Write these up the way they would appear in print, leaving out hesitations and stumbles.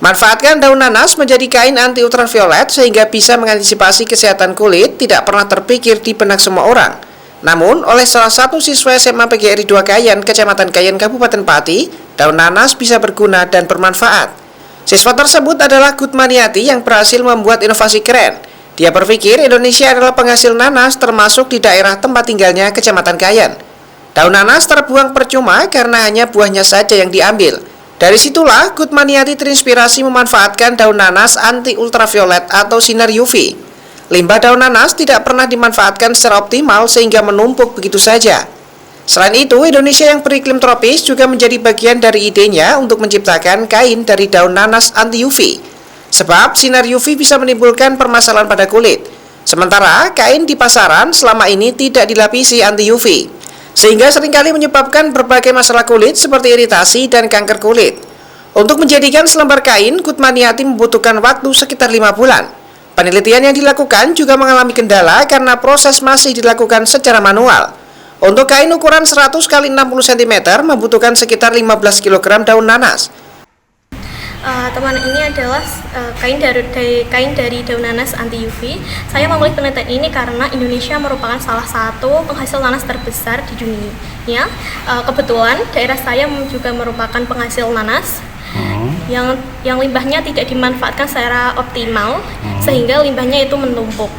Manfaatkan daun nanas menjadi kain anti ultraviolet sehingga bisa mengantisipasi kesehatan kulit tidak pernah terpikir di benak semua orang. Namun, oleh salah satu siswa SMA PGRI 2 Kayen, Kecamatan Kayen, Kabupaten Pati, daun nanas bisa berguna dan bermanfaat. Siswa tersebut adalah Gutmaniati yang berhasil membuat inovasi keren. Dia berpikir Indonesia adalah penghasil nanas termasuk di daerah tempat tinggalnya Kecamatan Kayen. Daun nanas terbuang percuma karena hanya buahnya saja yang diambil. Dari situlah Gutmaniati terinspirasi memanfaatkan daun nanas anti ultraviolet atau sinar UV. Limbah daun nanas tidak pernah dimanfaatkan secara optimal sehingga menumpuk begitu saja. Selain itu, Indonesia yang beriklim tropis juga menjadi bagian dari idenya untuk menciptakan kain dari daun nanas anti UV. Sebab sinar UV bisa menimbulkan permasalahan pada kulit. Sementara kain di pasaran selama ini tidak dilapisi anti UV, sehingga seringkali menyebabkan berbagai masalah kulit seperti iritasi dan kanker kulit. Untuk menjadikan selembar kain, Gutmaniati membutuhkan waktu sekitar 5 bulan. Penelitian yang dilakukan juga mengalami kendala karena proses masih dilakukan secara manual. Untuk kain ukuran 100 x 60 cm membutuhkan sekitar 15 kg daun nanas. Teman ini adalah kain dari daun nanas anti UV. Saya memilih penelitian ini karena Indonesia merupakan salah satu penghasil nanas terbesar di dunia. Kebetulan daerah saya juga merupakan penghasil nanas yang limbahnya tidak dimanfaatkan secara optimal, sehingga limbahnya itu menumpuk.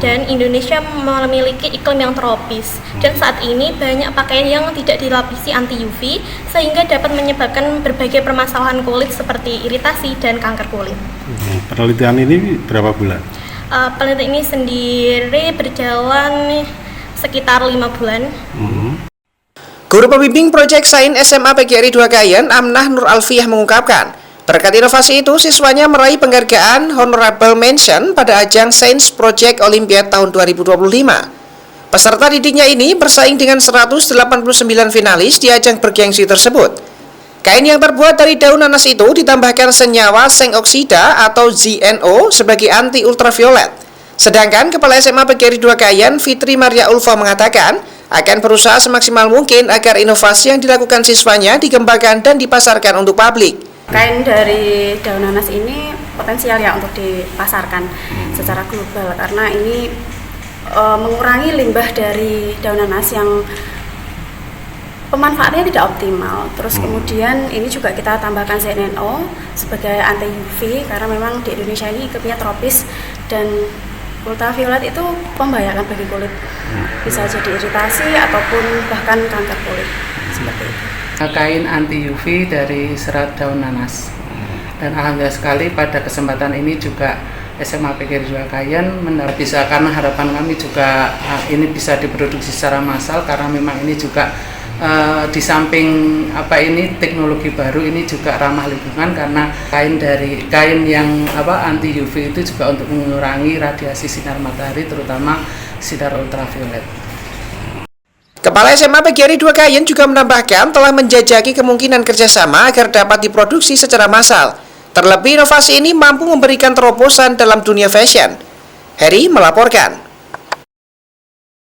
Dan Indonesia memiliki iklim yang tropis, dan saat ini banyak pakaian yang tidak dilapisi anti UV sehingga dapat menyebabkan berbagai permasalahan kulit seperti iritasi dan kanker kulit. Penelitian ini berapa bulan? Penelitian ini sendiri berjalan sekitar 5 bulan. Guru pembimbing Proyek Sains SMA PGRI 2 Kayen, Amnah Nur Alfiah mengungkapkan, berkat inovasi itu, siswanya meraih penghargaan Honorable Mention pada ajang Science Project Olympiad tahun 2025. Peserta didiknya ini bersaing dengan 189 finalis di ajang bergengsi tersebut. Kain yang terbuat dari daun nanas itu ditambahkan senyawa seng oksida atau ZNO sebagai anti ultraviolet. Sedangkan Kepala SMA PGRI 2 Kayen, Fitri Maria Ulfa mengatakan, akan berusaha semaksimal mungkin agar inovasi yang dilakukan siswanya dikembangkan dan dipasarkan untuk publik. Kain dari daun nanas ini potensial ya untuk dipasarkan secara global karena ini mengurangi limbah dari daun nanas yang pemanfaatannya tidak optimal. Terus kemudian ini juga kita tambahkan ZNO sebagai anti UV karena memang di Indonesia ini iklimnya tropis dan ultraviolet itu membahayakan bagi kulit, bisa jadi iritasi ataupun bahkan kanker kulit seperti itu. Kain anti UV dari serat daun nanas, dan alhamdulillah sekali pada kesempatan ini juga SMA PGRI 2 Kayen bisa, karena harapan kami juga ini bisa diproduksi secara massal karena memang ini juga di samping teknologi baru ini juga ramah lingkungan karena kain yang anti UV itu juga untuk mengurangi radiasi sinar matahari terutama sinar ultraviolet. Kepala SMA PGRI 2 Kayen juga menambahkan telah menjajaki kemungkinan kerjasama agar dapat diproduksi secara massal. Terlebih inovasi ini mampu memberikan terobosan dalam dunia fashion. Heri melaporkan.